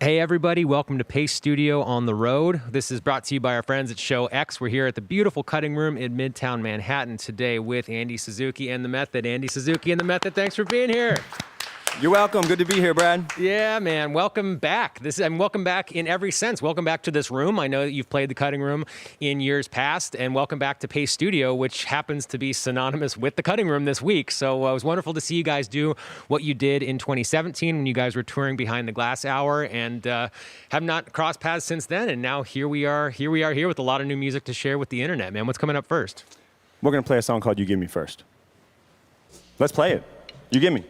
Hey everybody, welcome to Pace Studio on the Road. This is brought to you by our friends at Show X. We're here at the beautiful Cutting Room in Midtown Manhattan today with Andy Suzuki and The Method. Andy Suzuki and The Method, thanks for being here. You're welcome. Good to be here, Brad. Yeah, man. Welcome back. Welcome back in every sense. Welcome back to this room. I know that you've played the Cutting Room in years past, and welcome back to Pace Studio, which happens to be synonymous with the Cutting Room this week. So it was wonderful to see you guys do what you did in 2017 when you guys were touring Behind the Glass Hour, and have not crossed paths since then. And now here we are here with a lot of new music to share with the internet, man. What's coming up first? We're going to play a song called You Give Me First. Let's play it. You Give Me.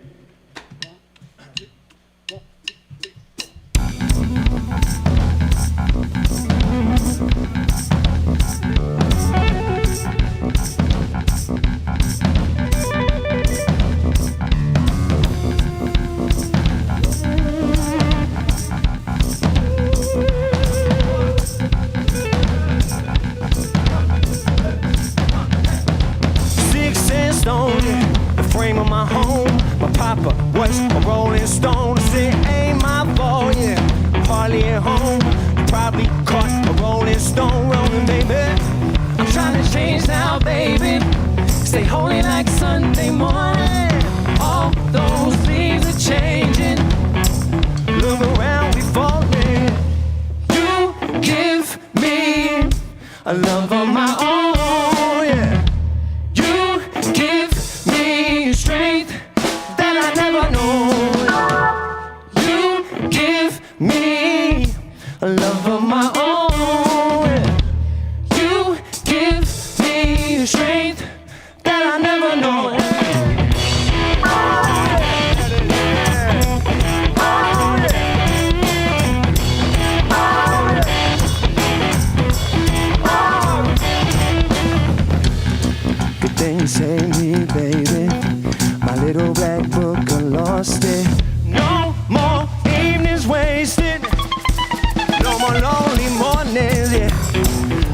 The frame of my home. My papa was a rolling stone. Said, ain't my fault, yeah. I'm hardly at home. You probably caught a rolling stone rolling, baby. I'm trying to change now, baby. Stay holy like Sunday morning. All those things are changing. Look around, we falling. You give me a love of my own, yeah. Strength that I never known. You give me a love of my own. You give me strength that I never known. Good thing save me, baby. My little black book, I lost it. No more evenings wasted. No more lonely mornings, yeah.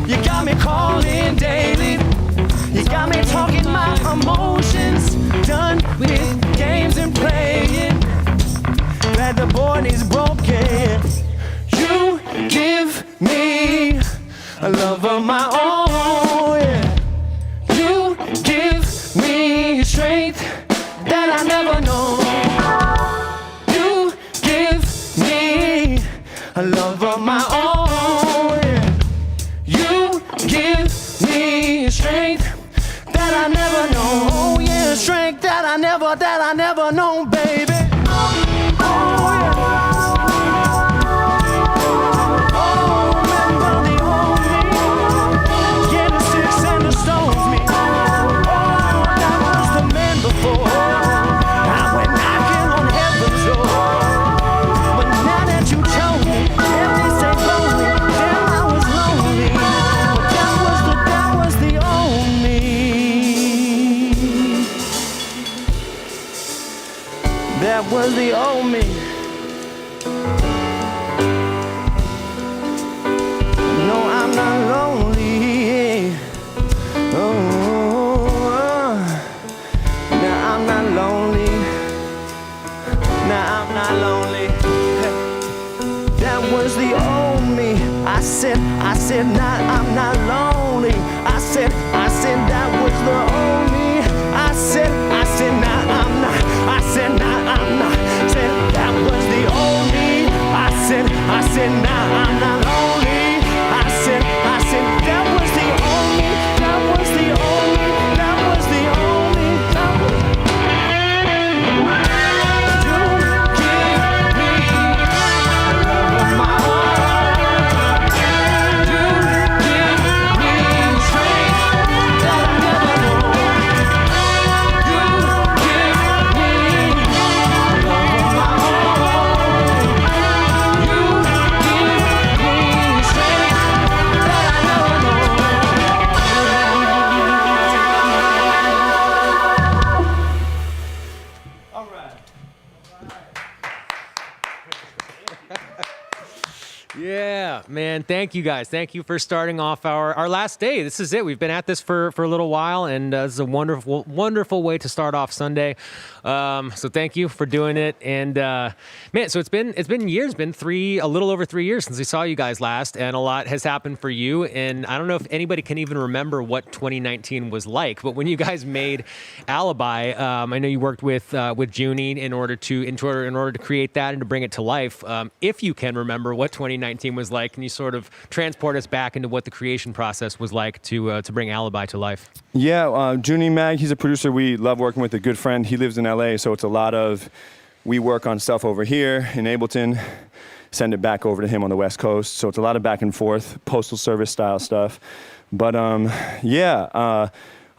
You got me calling daily. You got me talking my emotions. Done with games and playing. Glad the board is broken. You give me a love of my own, yeah. You give me strength that I never know. You give me a love of my own. You give me strength that I never know. Oh yeah, strength that I never know, baby. Oh yeah. Oh, remember the old me. Yeah, the sticks and the stones me. Oh, that was the man before. That was the old me. No, I'm not lonely. Oh, now I'm not lonely. Now I'm not lonely. That was the old me. I said, nah, I'm not lonely. I said, that was the old me. I said, nah, I'm not. I said, nah, I'm not. Said that was the old me. I said, nah, I'm not lonely. I said, that was the old me. That was the old me. That was the old me. That was. You give me love of my own. You give me strength that I never know. You give me love of my own. You give me strength that I never know. All right. Yeah, man. Thank you guys. Thank you for starting off our last day. This is it. We've been at this for a little while, and this is a wonderful, wonderful way to start off Sunday. So thank you for doing it. And man, so it's been years, a little over 3 years since we saw you guys last, and a lot has happened for you. And I don't know if anybody can even remember what 2019 was like, but when you guys made Alibi, I know you worked with Junie in order to create that and to bring it to life. If you can remember what 2019 was like, can you sort of transport us back into what the creation process was like to bring Alibi to life? Yeah, Junie Mag, he's a producer we love working with, a good friend. He lives in LA, so it's a lot of, we work on stuff over here in Ableton, send it back over to him on the West Coast. So it's a lot of back and forth, postal service style stuff. But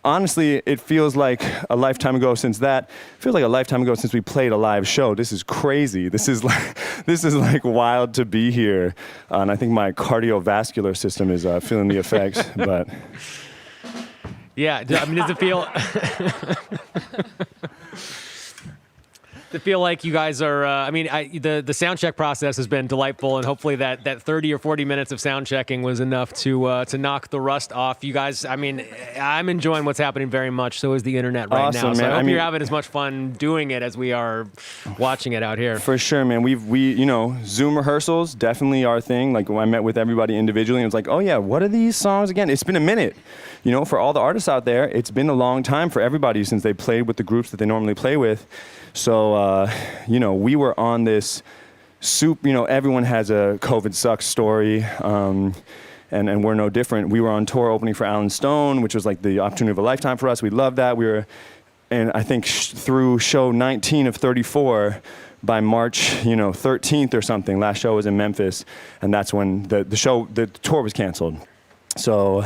honestly, it feels like a lifetime ago since that. It feels like a lifetime ago since we played a live show. This is crazy. This is like wild to be here. And I think my cardiovascular system is feeling the effects, but. Yeah, I mean, does it feel... To feel like you guys are, the sound check process has been delightful, and hopefully that 30 or 40 minutes of sound checking was enough to knock the rust off. You guys, I mean, I'm enjoying what's happening very much. So is the internet right now. So man. I hope you're having as much fun doing it as we are watching it out here. For sure, man. We Zoom rehearsals definitely our thing. Like when I met with everybody individually, and it was like, oh yeah, what are these songs again? It's been a minute. For all the artists out there, it's been a long time for everybody since they played with the groups that they normally play with. So, we were on this everyone has a COVID sucks story, and we're no different. We were on tour opening for Alan Stone, which was like the opportunity of a lifetime for us. We loved that. And I think through show 19 of 34, by March, 13th or something, last show was in Memphis, and that's when the tour was canceled. So,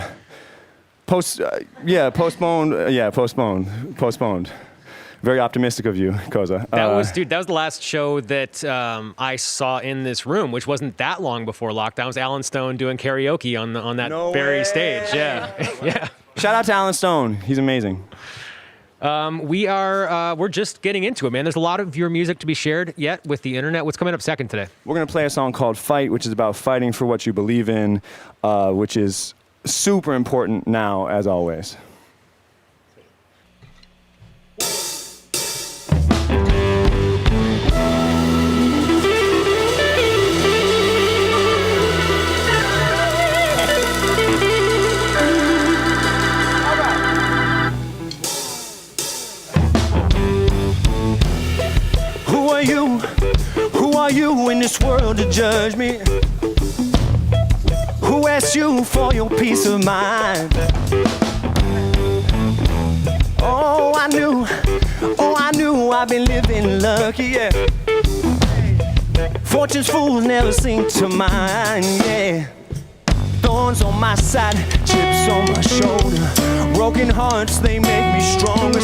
postponed. Very optimistic of you, Koza. That was the last show that I saw in this room, which wasn't that long before lockdown. It was Alan Stone doing karaoke on that very stage. Yeah, yeah. Shout out to Alan Stone. He's amazing. We're just getting into it, man. There's a lot of your music to be shared yet with the internet. What's coming up second today? We're gonna play a song called "Fight," which is about fighting for what you believe in, which is super important now, as always. Who are you in this world to judge me? Who asked you for your peace of mind? Oh, I knew I've been living lucky, yeah. Fortune's fools never seem to mind, yeah. Thorns on my side, chips on my shoulder. Broken hearts, they make me stronger.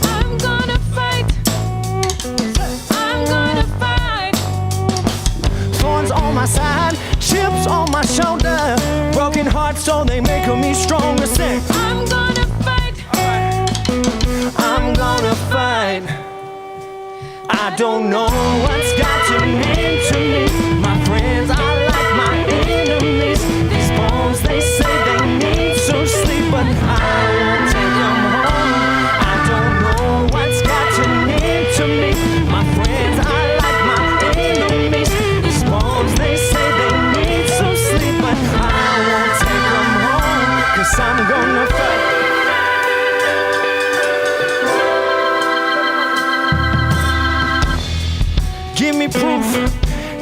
I'm gonna fight. I'm gonna fight. Thorns on my side, chips on my shoulder. Broken hearts, so they make me stronger. Say, I'm gonna fight. I'm gonna fight. I don't know what's got to mean to me. My friends are like my enemies. These bones, they say they need some sleep, but I won't take them home. I don't know what's got to mean to me. My friends are like my enemies. These bones, they say they need some sleep, but I won't take them home. 'Cause I'm gonna fight.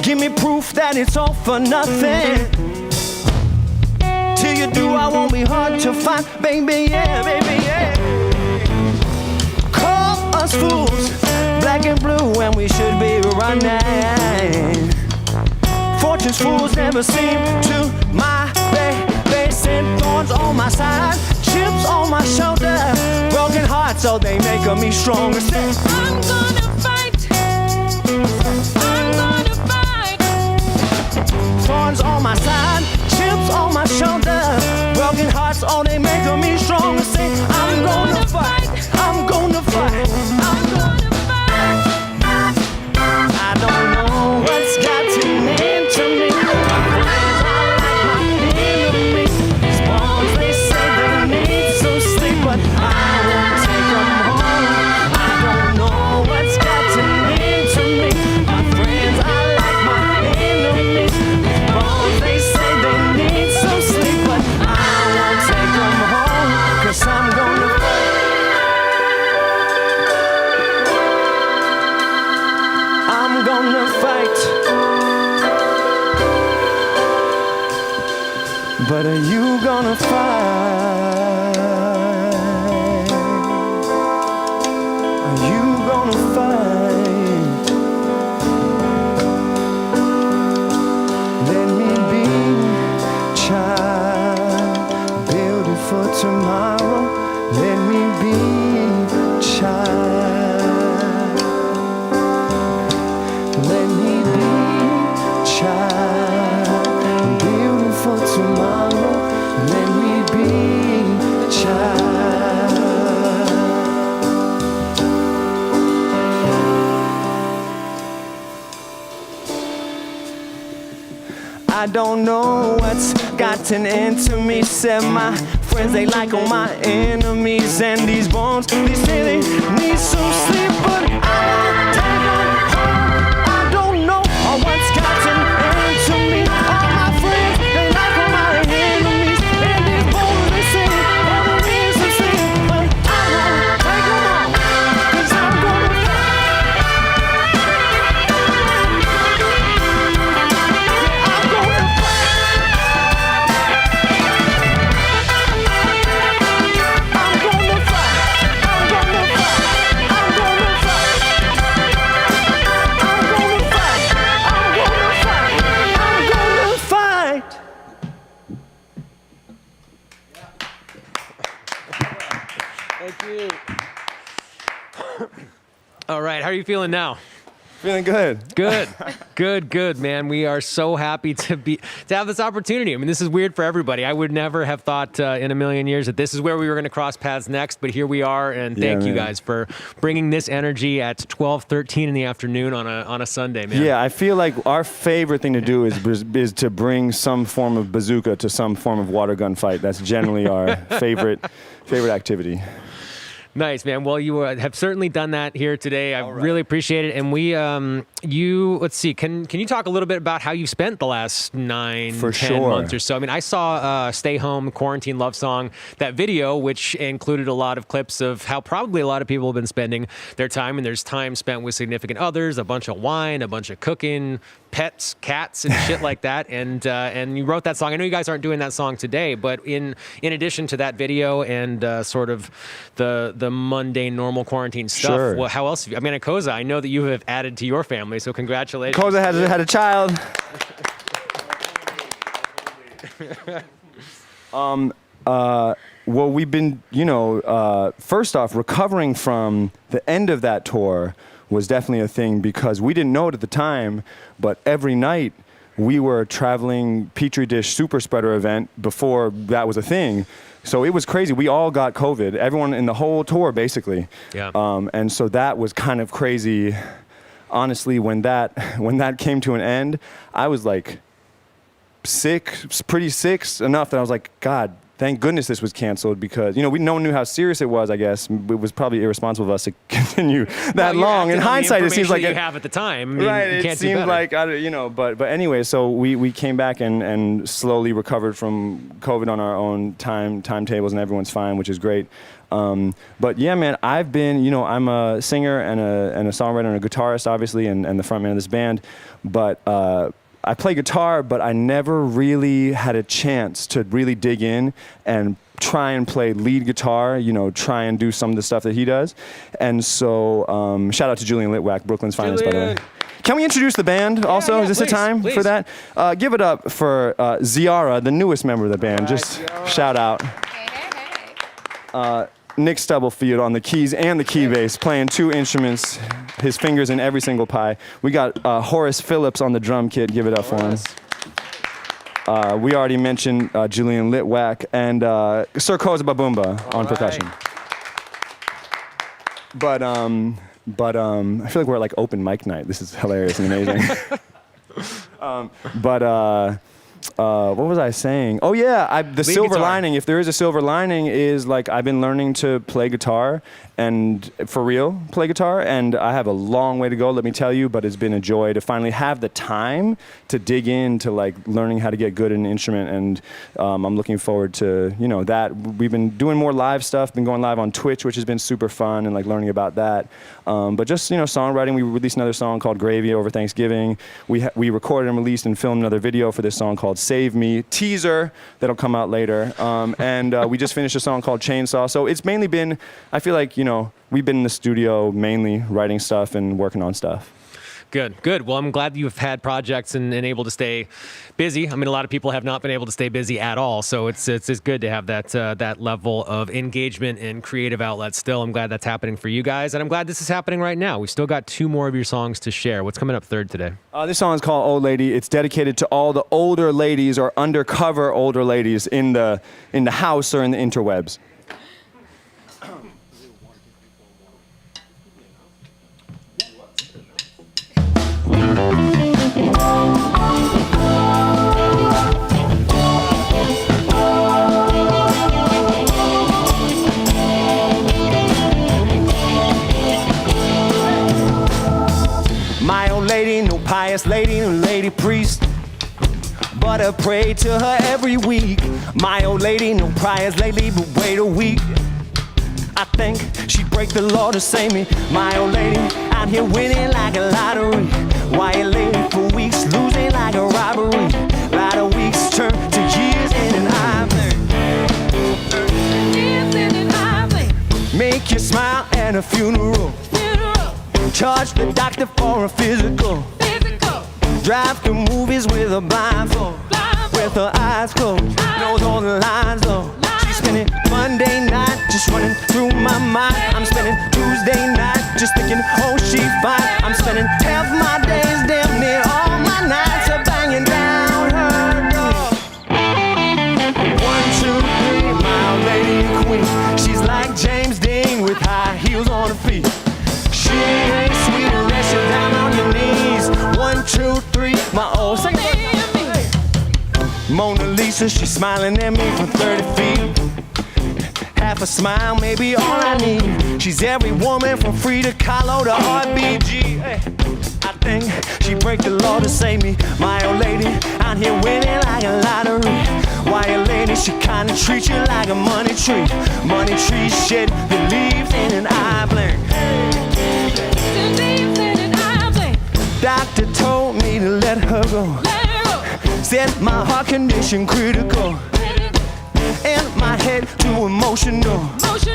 Give me proof that it's all for nothing. Till you do, I won't be hard to find, baby, yeah, baby, yeah. Call us fools, black and blue, when we should be running. Fortune's fools never seem to my baby. Send thorns on my side, chips on my shoulder. Broken hearts, so they make me stronger. Say, I'm gonna fight. I'm gonna fight. Thorns on my side, chips on my shoulder. Broken hearts, oh, they make me stronger. Say, I'm gonna fight. I'm gonna fight. I'm gonna fight. I don't know what's got to mean to me. My but are you gonna fight? Are you gonna fight? Let me be, child, build it for tomorrow. Let me be, child. Let me be, child, build it for tomorrow. Let me be, child. I don't know what's gotten into me. Said my friends they like all my enemies, and these bones they say they need some sleep, but I don't know what's gotten into me. All my friends they like all my enemies, and these bones they say all the needs to sleep, but I won't take them all, 'cause I'm gonna All right, how are you feeling now? feeling good. Good, man. We are so happy to have this opportunity. I mean, this is weird for everybody. I would never have thought in a million years that this is where we were going to cross paths next, but here we are, and thank you guys for bringing this energy at 12:13 in the afternoon on a Sunday, man. Yeah, I feel like our favorite thing to do is to bring some form of bazooka to some form of water gun fight. That's generally our favorite activity. Nice, man. Well, you have certainly done that here today. I really appreciate it. And let's see, can you talk a little bit about how you've spent the last 10 months or so? I mean, I saw Stay Home Quarantine Love Song, that video, which included a lot of clips of how probably a lot of people have been spending their time. And there's time spent with significant others, a bunch of wine, a bunch of cooking, pets, cats, and shit like that. And you wrote that song. I know you guys aren't doing that song today, but in addition to that video and sort of the mundane, normal quarantine stuff, well, how else have you? I mean, Koza, I know that you have added to your family, so congratulations. Koza had a child. Well, we've been, first off, recovering from the end of that tour was definitely a thing because we didn't know it at the time, but every night we were traveling Petri dish super spreader event before that was a thing. So it was crazy. We all got COVID, everyone in the whole tour basically. Yeah. And so that was kind of crazy. Honestly, when that came to an end, I was like sick, pretty sick enough that I was like, God, thank goodness this was canceled because, no one knew how serious it was, I guess. It was probably irresponsible of us to continue that long. In hindsight, it seems like you have at the time. I mean, right, you can't it seemed like, but anyway, so we came back and slowly recovered from COVID on our own timetables, and everyone's fine, which is great. But yeah, man, I've been, I'm a singer and a songwriter and a guitarist, obviously, and the frontman of this band. But I play guitar, but I never really had a chance to really dig in and try and play lead guitar, try and do some of the stuff that he does. And so, shout out to Julian Litwack, Brooklyn's finest, by the way. Can we introduce the band also? Is this a time for that? Give it up for Ziara, the newest member of the band. Just Ziara. Shout out. Hey. Nick Stubblefield on the keys and the key bass, playing two instruments, his fingers in every single pie. We got Horace Phillips on the drum kit. Give it up for him. We already mentioned Julian Litwack and Sir Koza Babumba on percussion. But I feel like we're at like open mic night. This is hilarious and amazing. What was I saying? Oh yeah, the silver lining, if there is a silver lining, is like I've been learning to play guitar and for real play guitar, and I have a long way to go, let me tell you, but it's been a joy to finally have the time to dig into like learning how to get good at an instrument, and I'm looking forward to that. We've been doing more live stuff, been going live on Twitch, which has been super fun, and like learning about that. But just songwriting, we released another song called Gravy over Thanksgiving. We recorded and released and filmed another video for this song called Save Me, teaser that'll come out later, and we just finished a song called Chainsaw. So it's mainly been, I feel like we've been in the studio mainly writing stuff and working on stuff. Good. Well, I'm glad you've had projects and able to stay busy. I mean, a lot of people have not been able to stay busy at all, so it's good to have that level of engagement and creative outlet still. I'm glad that's happening for you guys, and I'm glad this is happening right now. We still got 2 more of your songs to share. What's coming up third today? This song is called Old Lady. It's dedicated to all the older ladies or undercover older ladies in the house or in the interwebs. My old lady, no pious lady, no lady priest, but I pray to her every week. My old lady, no prayers lately, but wait a week. I think she'd break the law to save me. My old lady, out here winning like a lottery. Why a lady for weeks, losing like a robbery. Lot of weeks turn to years in an eye. Make you smile at a funeral. Charge the doctor for a physical. Drive to movies with a blindfold. With her eyes closed, knows all the lines though. She's spending Monday night just running through my mind. I'm spending Tuesday night just thinking, oh, she fine. I'm spending half my days, damn near all my nights are banging down her door. 1, 2, 3, my old lady and queen. She's like James Dean with high heels on her feet. She ain't sweet unless you're down on your knees. 1, 2, 3, my old sing it. Mona Lisa, she's smiling at me from 30 feet. Half a smile, maybe all I need. She's every woman from Frida Kahlo to RBG. I think she'd break the law to save me. My old lady, out here winning like a lottery. Why a lady, she kinda treats you like a money tree. Money tree shed the leaves in an eye blink. Doctor told me to let her go. Said my heart condition critical. And my head too emotional.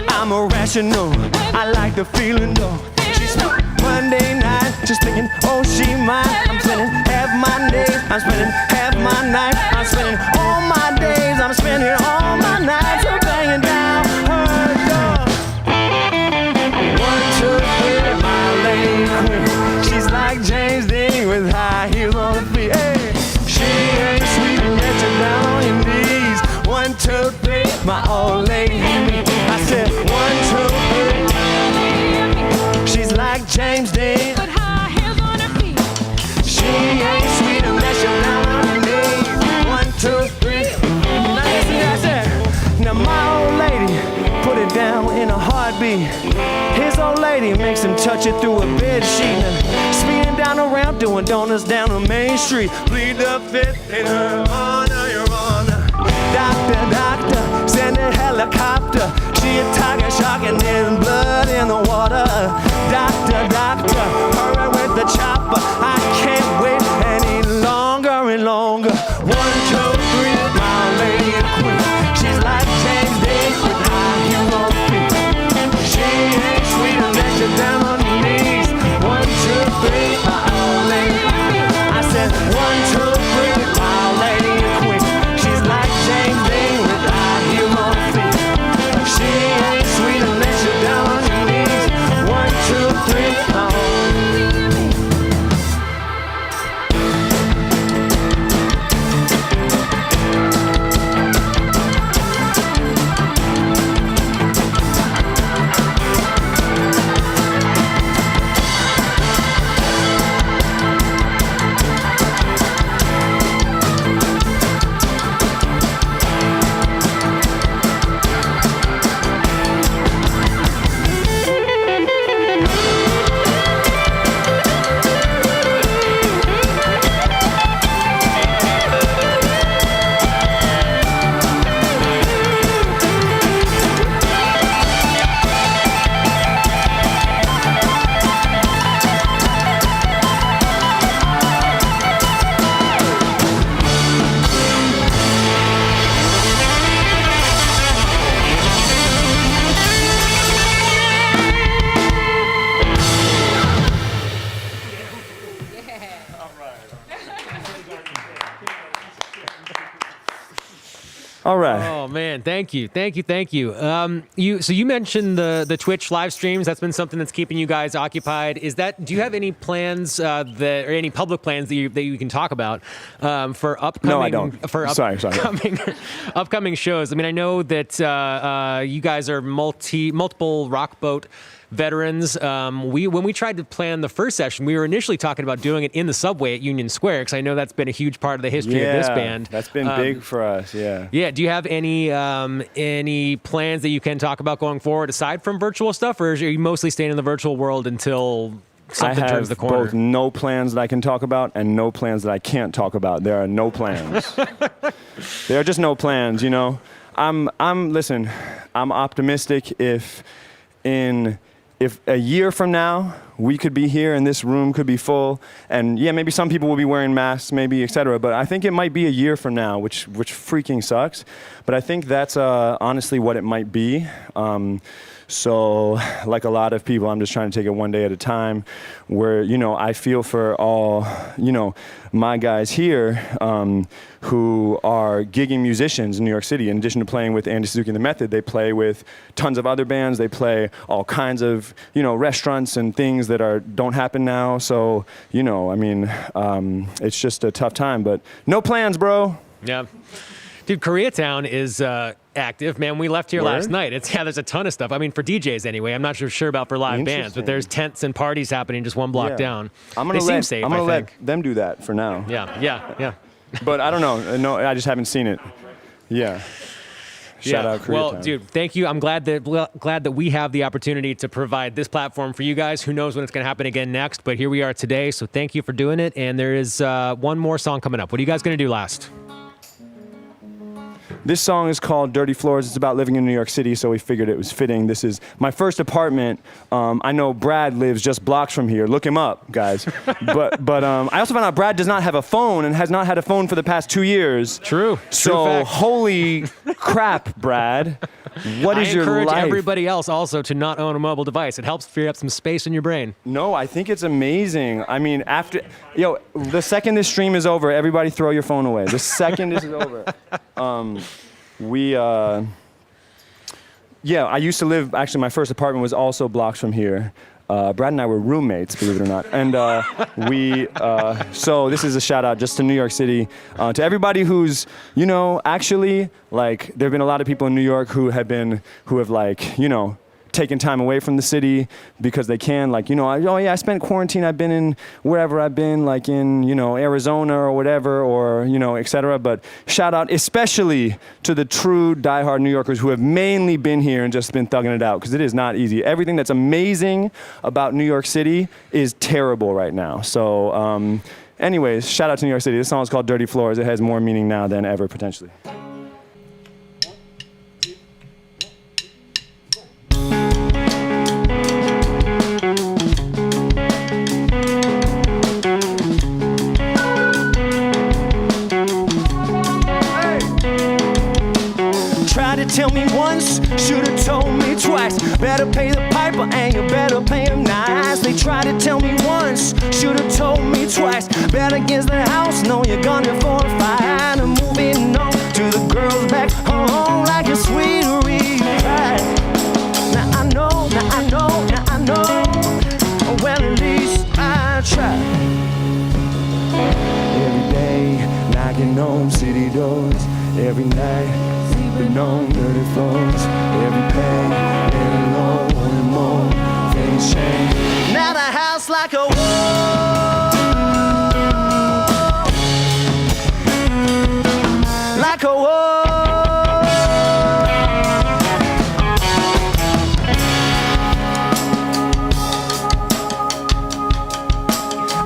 I'm irrational. I like the feeling though. She's Monday night, just thinking, oh, she mine. I'm spending half my days. I'm spending half my night. I'm spending all my days. I'm spending all my nights. I'm banging down her door. 1, 2, 3, my lady queen. She's like James Dean with high heels on her feet. Hey, she ain't sweet unless you're down on your knees. 1, 2, 3, my old lady. I said 1, 2, 3. She's like James Dean. With high heels on her feet. She ain't sweet unless you're down on your knees. 1, 2, 3. Now listen, I said, now my old lady put it down in a heartbeat. His old lady makes him touch it through a bed sheet. Now, speeding down around, doing donuts down the main street. Plead the fifth in her honor, your honor. Doctor, doctor, send a helicopter. She a tiger shark and there's blood in the water. Doctor, doctor, hurry with the chopper. I can't wait any longer and longer. 1, 2, 3, my lady and queen. She's like James Dean with high heels on her feet. She ain't sweet unless you're down on your knees. 1, 2, 3, my old lady. I said 1, 2, 3, my old lady and queen. She's like James Dean with high heels on her feet. She ain't sweet unless you're down on your knees. 1, 2, 3, my old. All right. Oh man, thank you. You mentioned the Twitch live streams. That's been something that's keeping you guys occupied. Do you have any plans or any public plans that you can talk about for upcoming? No, I don't. Sorry. Upcoming shows. I mean, I know that you guys are multiple rock boat veterans. When we tried to plan the first session, we were initially talking about doing it in the subway at Union Square, because I know that's been a huge part of the history of this band. That's been big for us. Yeah. Yeah. Do you have any plans that you can talk about going forward aside from virtual stuff, or are you mostly staying in the virtual world until something turns the corner? I have both no plans that I can talk about and no plans that I can't talk about. There are no plans. There are just no plans. You know, listen. I'm optimistic if a year from now, we could be here and this room could be full, and yeah, maybe some people will be wearing masks, maybe, etc. But I think it might be a year from now, which freaking sucks. But I think that's honestly what it might be. So, like a lot of people, I'm just trying to take it one day at a time, where, you know, I feel for all, you know, my guys here who are gigging musicians in New York City. In addition to playing with Andy Suzuki and the Method, they play with tons of other bands. They play all kinds of, you know, restaurants and things that don't happen now. So, you know, I mean, it's just a tough time, but no plans, bro. Yeah. Dude, Koreatown is active, man. We left here last night. There's a ton of stuff. I mean, for DJs anyway. I'm not sure about for live bands, but there's tents and parties happening just one block down. I'm gonna let them do that for now. Yeah. But I don't know. No, I just haven't seen it. Yeah. Shout out Koreatown. Well, dude, thank you. I'm glad that we have the opportunity to provide this platform for you guys. Who knows when it's going to happen again next? But here we are today. So thank you for doing it. And there is one more song coming up. What are you guys going to do last? This song is called Dirty Floors. It's about living in New York City, so we figured it was fitting. This is my first apartment. I know Brad lives just blocks from here. Look him up, guys. but I also found out Brad does not have a phone and has not had a phone for the past 2 years. True. So fact. Holy crap, Brad. What is your life? I encourage everybody else also to not own a mobile device. It helps free up some space in your brain. No, I think it's amazing. I mean, the second this stream is over, everybody throw your phone away. The second this is over. I used to live, actually my first apartment was also blocks from here. Brad and I were roommates, believe it or not. And so this is a shout out just to New York City, to everybody who's, you know, actually, like, there have been a lot of people in New York who have like, you know, taken time away from the city because they can, like, you know, I spent quarantine, I've been in wherever I've been, like in, you know, Arizona or whatever, or, you know, etc. But shout out especially to the true diehard New Yorkers who have mainly been here and just been thugging it out, because it is not easy. Everything that's amazing about New York City is terrible right now. So anyways, shout out to New York City. This song is called Dirty Floors. It has more meaning now than ever, potentially. Tell me once, should've told me twice. Better pay the piper and you better pay him nice. They tried to tell me once, should've told me twice. Bet against the house, no, you're gonna for a fight. I'm moving on to the girls back home like a sweet ride. Now I know. Well, at least I tried. Every day, knocking on city doors. Every night, on dirty floors, every pain, and low and more, things change. Now the house like a wall, like a wall.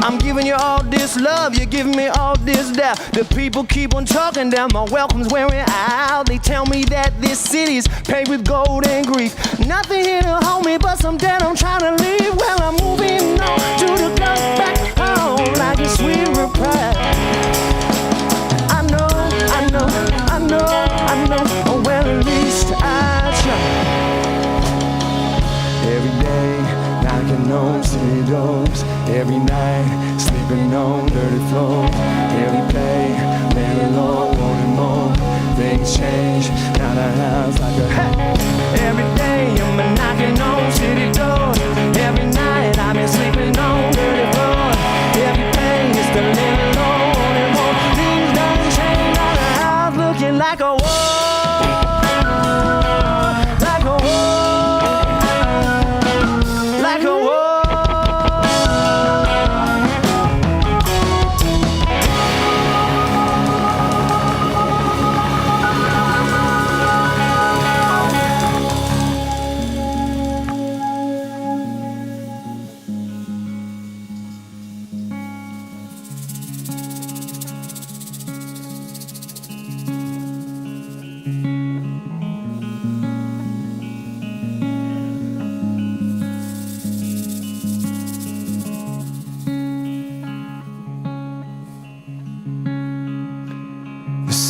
I'm giving you all this love, you're giving me all this doubt. The people keep on talking down, my welcome's wearing out. They tell me that this city's paved with gold and grief. Nothing here to hold me, but some dead I'm trying to leave. Well, I'm moving on to the girls back home like a sweet reprise. I know. Oh, well, at least I try. Every day, knocking on city doors. Every night, sleeping on dirty floors. Every day, laying low, wanting more. Things change.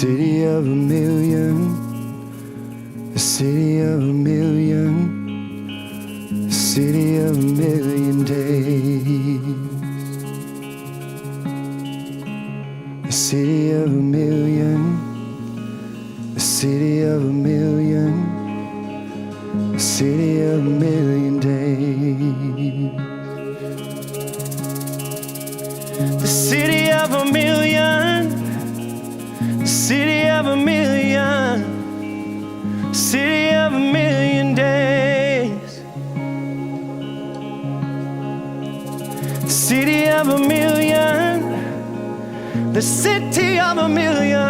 city of a million, the city of a million, the city of a million days, the city of a million, the city of a million, the city of a million days, the city of a million, the city of a million, city of a million days, the city of a million, the city of a million,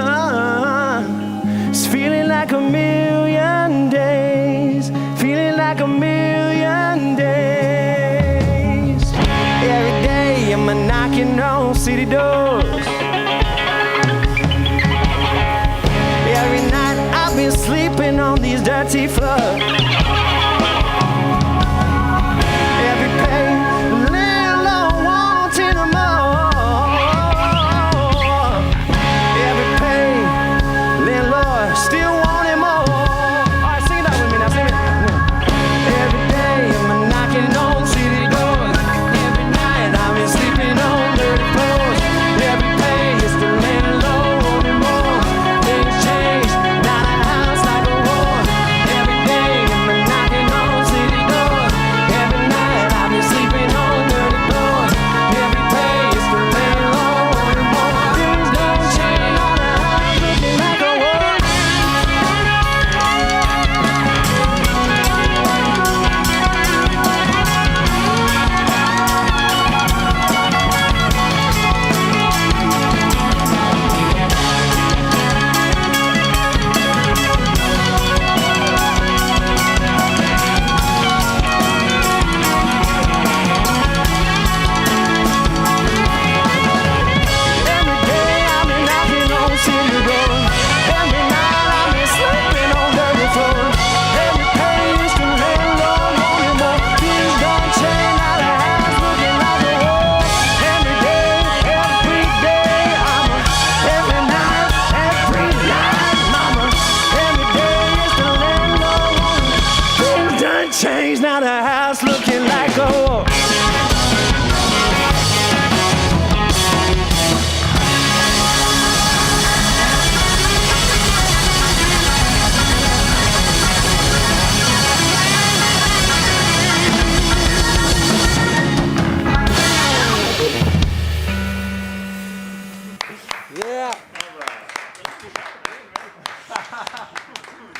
it's feeling like a million days, feeling like a million days. Every day I'm knocking on city doors. Every night I've been sleeping on these dirty floors. Every pain, little Lord wanting more. Every pain, little Lord still wanting more. All right, sing that with me now, sing it. Every day I'm knocking on city doors. Every night I've been sleeping on dirty floors. Every pain is the landlord wanting more. Things change, not a house like a war. Every day I'm knocking on city doors. Every night I've been sleeping on dirty floors. Every pain is the landlord wanting more. Things don't change, not a house looking like a war. Every day I've been knocking on city doors. Every night I've been sleeping on dirty floors. Every pain is the landlord wanting more. Things don't change, not a house looking like a war. Every day, I'm every night, mama. Every day is the landlord wanting. Things don't change, not a house looking like a war.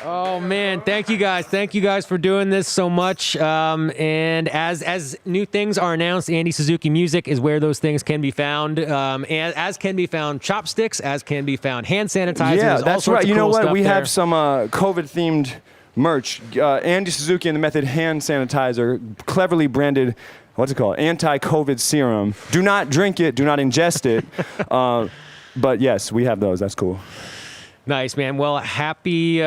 Oh man, thank you guys for doing this so much. And as new things are announced, Andy Suzuki Music is where those things can be found. And as can be found chopsticks, as can be found hand sanitizers. Yeah, all that's sorts right. of You know cool what? stuff We there. have some COVID-themed merch. Andy Suzuki and the Method hand sanitizer, cleverly branded, what's it called? Anti-COVID serum. Do not drink it. Do not ingest it. But yes, we have those. That's cool. Nice, man. Well, happy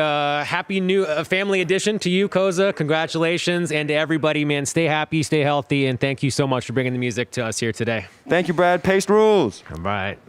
new family edition to you, Koza. Congratulations. And to everybody, man, stay happy, stay healthy, and thank you so much for bringing the music to us here today. Thank you, Brad. Paste rules. All right.